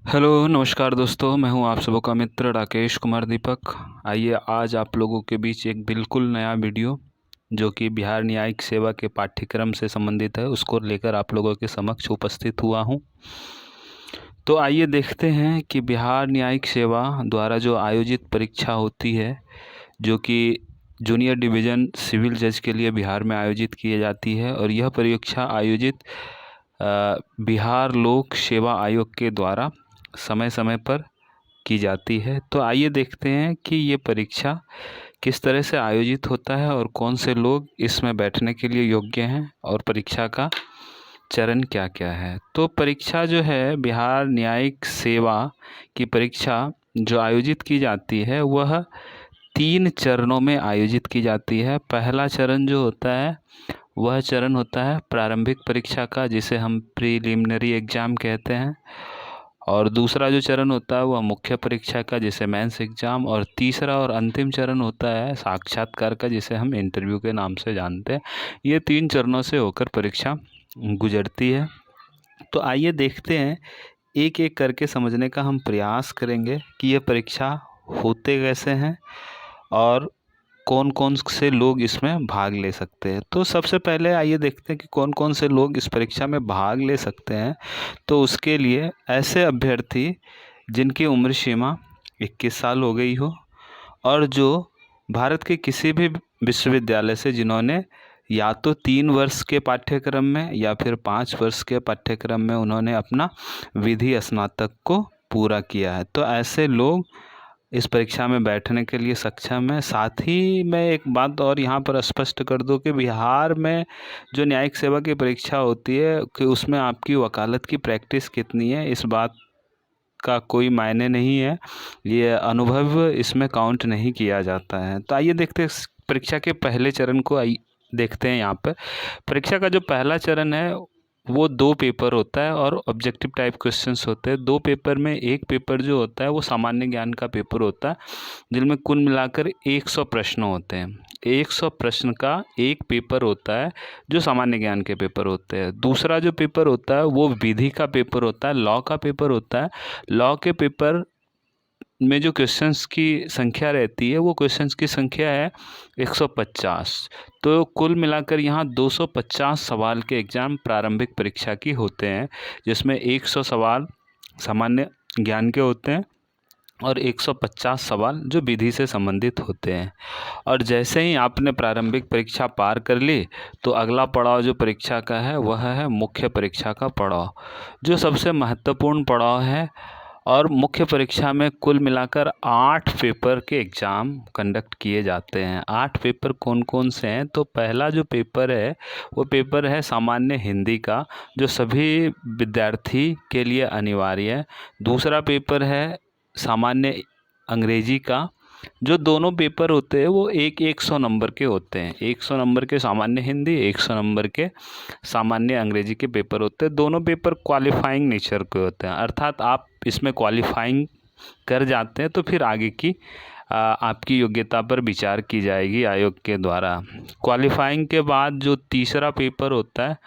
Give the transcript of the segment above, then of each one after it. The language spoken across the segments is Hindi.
हेलो नमस्कार दोस्तों, मैं हूं आप सबों का मित्र राकेश कुमार दीपक। आइए आज आप लोगों के बीच एक बिल्कुल नया वीडियो जो कि बिहार न्यायिक सेवा के पाठ्यक्रम से संबंधित है उसको लेकर आप लोगों के समक्ष उपस्थित हुआ हूं। तो आइए देखते हैं कि बिहार न्यायिक सेवा द्वारा जो आयोजित परीक्षा होती है, जो कि जूनियर डिवीज़न सिविल जज के लिए बिहार में आयोजित की जाती है, और यह परीक्षा आयोजित बिहार लोक सेवा आयोग के द्वारा समय समय पर की जाती है। तो आइए देखते हैं कि ये परीक्षा किस तरह से आयोजित होता है और कौन से लोग इसमें बैठने के लिए योग्य हैं और परीक्षा का चरण क्या क्या है। तो परीक्षा जो है बिहार न्यायिक सेवा की परीक्षा जो आयोजित की जाती है वह 3 चरणों में आयोजित की जाती है। पहला चरण जो होता है वह चरण होता है प्रारंभिक परीक्षा का, जिसे हम प्रीलिमिनरी एग्ज़ाम कहते हैं। और दूसरा जो चरण होता है वह मुख्य परीक्षा का, जिसे मेंस एग्ज़ाम। और तीसरा और अंतिम चरण होता है साक्षात्कार का, जिसे हम इंटरव्यू के नाम से जानते हैं। ये 3 चरणों से होकर परीक्षा गुजरती है। तो आइए देखते हैं, एक एक करके समझने का हम प्रयास करेंगे कि ये परीक्षा होते कैसे हैं और कौन कौन से लोग इसमें भाग ले सकते हैं। तो सबसे पहले आइए देखते हैं कि कौन कौन से लोग इस परीक्षा में भाग ले सकते हैं। तो उसके लिए ऐसे अभ्यर्थी जिनकी उम्र सीमा 21 साल हो गई हो, और जो भारत के किसी भी विश्वविद्यालय से जिन्होंने या तो 3 वर्ष के पाठ्यक्रम में या फिर 5 वर्ष के पाठ्यक्रम में उन्होंने अपना विधि स्नातक को पूरा किया है, तो ऐसे लोग इस परीक्षा में बैठने के लिए सक्षम है। साथ ही मैं एक बात और यहाँ पर स्पष्ट कर दूं कि बिहार में जो न्यायिक सेवा की परीक्षा होती है कि उसमें आपकी वकालत की प्रैक्टिस कितनी है, इस बात का कोई मायने नहीं है। ये अनुभव इसमें काउंट नहीं किया जाता है। तो आइए देखते हैं परीक्षा के पहले चरण को। देखते हैं यहाँ पर परीक्षा का जो पहला चरण है वो 2 पेपर होता है और ऑब्जेक्टिव टाइप क्वेश्चंस होते हैं। 2 पेपर में एक पेपर जो होता है वो सामान्य ज्ञान का पेपर होता है, जिनमें कुल मिलाकर 100 प्रश्न होते हैं। 100 प्रश्न का एक पेपर होता है जो सामान्य ज्ञान के पेपर होते हैं। दूसरा जो पेपर होता है वो विधि का पेपर होता है, लॉ का पेपर होता है। लॉ के पेपर में जो क्वेश्चंस की संख्या रहती है वो क्वेश्चंस की संख्या है 150। तो कुल मिलाकर यहाँ 250 सवाल के एग्ज़ाम प्रारंभिक परीक्षा की होते हैं, जिसमें 100 सवाल सामान्य ज्ञान के होते हैं और 150 सवाल जो विधि से संबंधित होते हैं। और जैसे ही आपने प्रारंभिक परीक्षा पार कर ली तो अगला पड़ाव जो परीक्षा का है वह है मुख्य परीक्षा का पड़ाव, जो सबसे महत्वपूर्ण पड़ाव है। और मुख्य परीक्षा में कुल मिलाकर 8 पेपर के एग्ज़ाम कंडक्ट किए जाते हैं। 8 पेपर कौन कौन से हैं? तो पहला जो पेपर है वो पेपर है सामान्य हिंदी का, जो सभी विद्यार्थी के लिए अनिवार्य है। दूसरा पेपर है सामान्य अंग्रेजी का। जो दोनों पेपर होते हैं वो 100 नंबर के होते हैं। 100 नंबर के सामान्य हिंदी, 100 नंबर के सामान्य अंग्रेजी के पेपर होते हैं। दोनों पेपर क्वालिफाइंग नेचर के होते हैं, अर्थात आप इसमें क्वालिफाइंग कर जाते हैं तो फिर आगे की आपकी योग्यता पर विचार की जाएगी आयोग के द्वारा। क्वालिफाइंग के बाद जो तीसरा पेपर होता है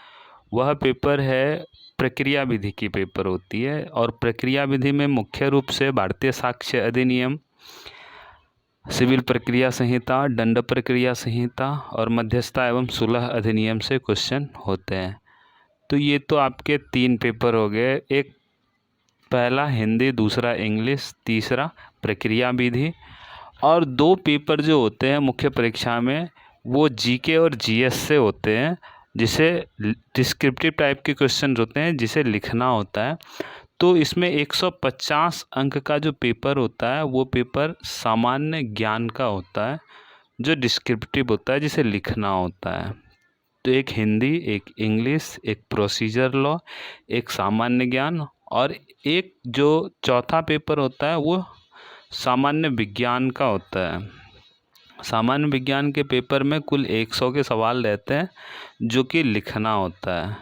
वह पेपर है प्रक्रिया विधि की पेपर होती है। और प्रक्रिया विधि में मुख्य रूप से भारतीय साक्ष्य अधिनियम, सिविल प्रक्रिया संहिता, दंड प्रक्रिया संहिता और मध्यस्थता एवं सुलह अधिनियम से क्वेश्चन होते हैं। तो ये तो आपके 3 पेपर हो गए, एक पहला हिंदी, दूसरा इंग्लिश, तीसरा प्रक्रिया विधि। और 2 पेपर जो होते हैं मुख्य परीक्षा में वो जीके और जीएस से होते हैं, जिसे डिस्क्रिप्टिव टाइप के क्वेश्चन होते हैं जिसे लिखना होता है। तो इसमें 150 अंक का जो पेपर होता है वो पेपर सामान्य ज्ञान का होता है, जो डिस्क्रिप्टिव होता है जिसे लिखना होता है। तो एक हिंदी, एक इंग्लिश, एक प्रोसीजर लॉ, एक सामान्य ज्ञान, और एक जो चौथा पेपर होता है वो सामान्य विज्ञान का होता है। सामान्य विज्ञान के पेपर में कुल 100 के सवाल रहते हैं जो कि लिखना होता है।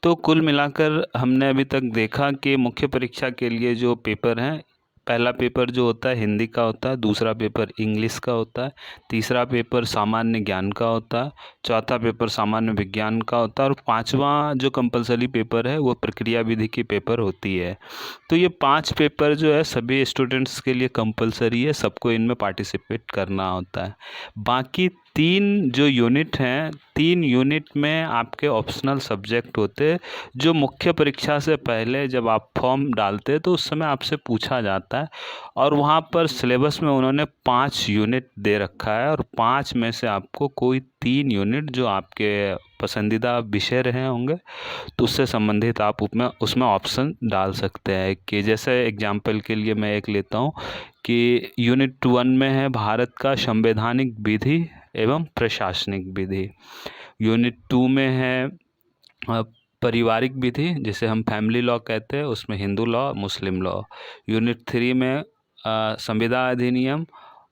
तो कुल मिलाकर हमने अभी तक देखा कि मुख्य परीक्षा के लिए जो पेपर हैं पहला पेपर जो होता है हिंदी का होता है, दूसरा पेपर इंग्लिश का होता है, तीसरा पेपर सामान्य ज्ञान का होता है, चौथा पेपर सामान्य विज्ञान का होता है और पांचवा जो कंपलसरी पेपर है वो प्रक्रिया विधि की पेपर होती है। तो ये 5 पेपर जो है सभी स्टूडेंट्स के लिए कंपलसरी है, सबको इनमें पार्टिसिपेट करना होता है। बाकी 3 जो यूनिट हैं, 3 यूनिट में आपके ऑप्शनल सब्जेक्ट होते हैं जो मुख्य परीक्षा से पहले जब आप फॉर्म डालते हैं तो उस समय आपसे पूछा जाता है। और वहाँ पर सिलेबस में उन्होंने 5 यूनिट दे रखा है और 5 में से आपको कोई 3 यूनिट जो आपके पसंदीदा विषय रहे होंगे तो उससे संबंधित आप उसमें ऑप्शन डाल सकते हैं। कि जैसे एग्जाम्पल के लिए मैं एक लेता हूँ कि यूनिट 1 में है भारत का संवैधानिक विधि एवं प्रशासनिक विधि। यूनिट 2 में है पारिवारिक विधि जिसे हम फैमिली लॉ कहते हैं, उसमें हिंदू लॉ मुस्लिम लॉ। यूनिट 3 में संविदा अधिनियम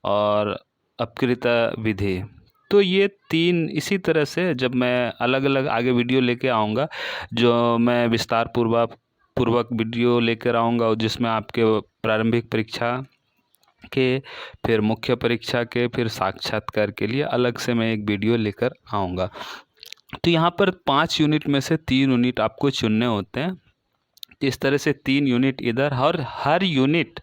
और अपकृत विधि। तो ये 3 इसी तरह से जब मैं अलग अलग आगे वीडियो लेके आऊँगा जो मैं विस्तार पूर्वक वीडियो लेकर आऊँगा और जिसमें आपके प्रारंभिक परीक्षा के, फिर मुख्य परीक्षा के, फिर साक्षात्कार के लिए अलग से मैं एक वीडियो लेकर आऊँगा। तो यहाँ पर 5 यूनिट में से 3 यूनिट आपको चुनने होते हैं। इस तरह से 3 यूनिट इधर, हर यूनिट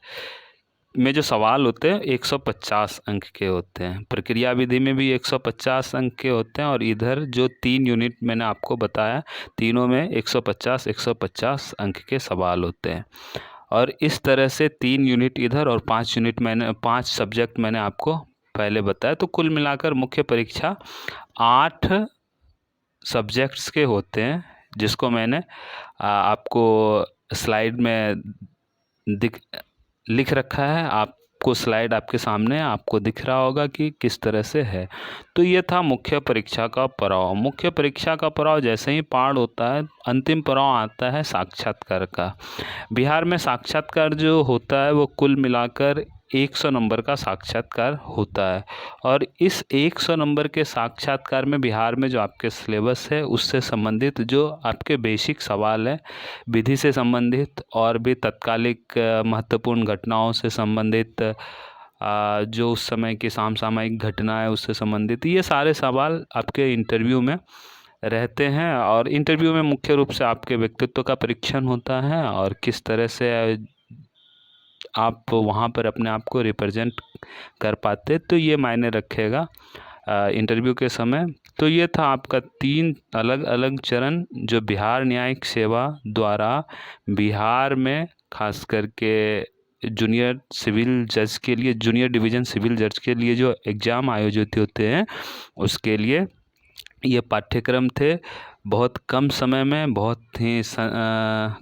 में जो सवाल होते हैं 150 अंक के होते हैं। प्रक्रिया विधि में भी 150 अंक के होते हैं और इधर जो 3 यूनिट मैंने आपको बताया तीनों में 150 अंक के सवाल होते हैं। और इस तरह से 3 यूनिट इधर और 5 सब्जेक्ट मैंने आपको पहले बताया। तो कुल मिलाकर मुख्य परीक्षा 8 सब्जेक्ट्स के होते हैं जिसको मैंने आपको स्लाइड में लिख रखा है। आपको स्लाइड आपके सामने आपको दिख रहा होगा कि किस तरह से है। तो ये था मुख्य परीक्षा का पड़ाव। मुख्य परीक्षा का पड़ाव जैसे ही पार होता है अंतिम पड़ाव आता है साक्षात्कार का। बिहार में साक्षात्कार जो होता है वो कुल मिलाकर 100 नंबर का साक्षात्कार होता है और इस 100 नंबर के साक्षात्कार में बिहार में जो आपके सिलेबस है उससे संबंधित जो आपके बेसिक सवाल है, विधि से संबंधित और भी तत्कालिक महत्वपूर्ण घटनाओं से संबंधित, जो उस समय की समसामयिक घटना है उससे संबंधित, ये सारे सवाल आपके इंटरव्यू में रहते हैं। और इंटरव्यू में मुख्य रूप से आपके व्यक्तित्व का परीक्षण होता है और किस तरह से आप वहाँ पर अपने आप को रिप्रेजेंट कर पाते, तो ये मायने रखेगा इंटरव्यू के समय। तो ये था आपका 3 अलग अलग चरण जो बिहार न्यायिक सेवा द्वारा बिहार में खास करके जूनियर सिविल जज के लिए, जूनियर डिवीज़न सिविल जज के लिए जो एग्ज़ाम आयोजित होते हैं उसके लिए ये पाठ्यक्रम थे। बहुत कम समय में,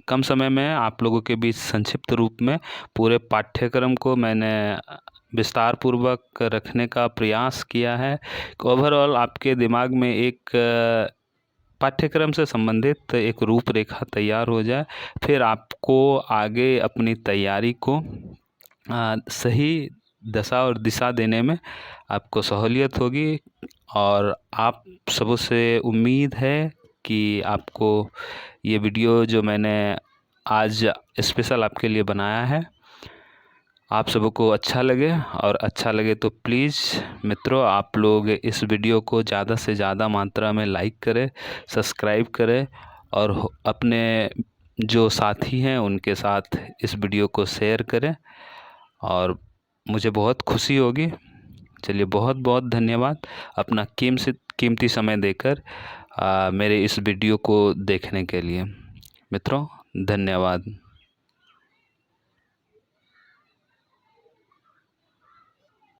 कम समय में आप लोगों के बीच संक्षिप्त रूप में पूरे पाठ्यक्रम को मैंने विस्तार पूर्वक रखने का प्रयास किया है। ओवरऑल आपके दिमाग में एक पाठ्यक्रम से संबंधित एक रूपरेखा तैयार हो जाए, फिर आपको आगे अपनी तैयारी को सही दशा और दिशा देने में आपको सहूलियत होगी। और आप सबों से उम्मीद है कि आपको ये वीडियो जो मैंने आज स्पेशल आपके लिए बनाया है आप सबों को अच्छा लगे, और अच्छा लगे तो प्लीज़ मित्रों आप लोग इस वीडियो को ज़्यादा से ज़्यादा मात्रा में लाइक करें, सब्सक्राइब करें और अपने जो साथी हैं उनके साथ इस वीडियो को शेयर करें और मुझे बहुत खुशी होगी। चलिए बहुत बहुत धन्यवाद अपना कीमती समय देकर मेरे इस वीडियो को देखने के लिए। मित्रों धन्यवाद।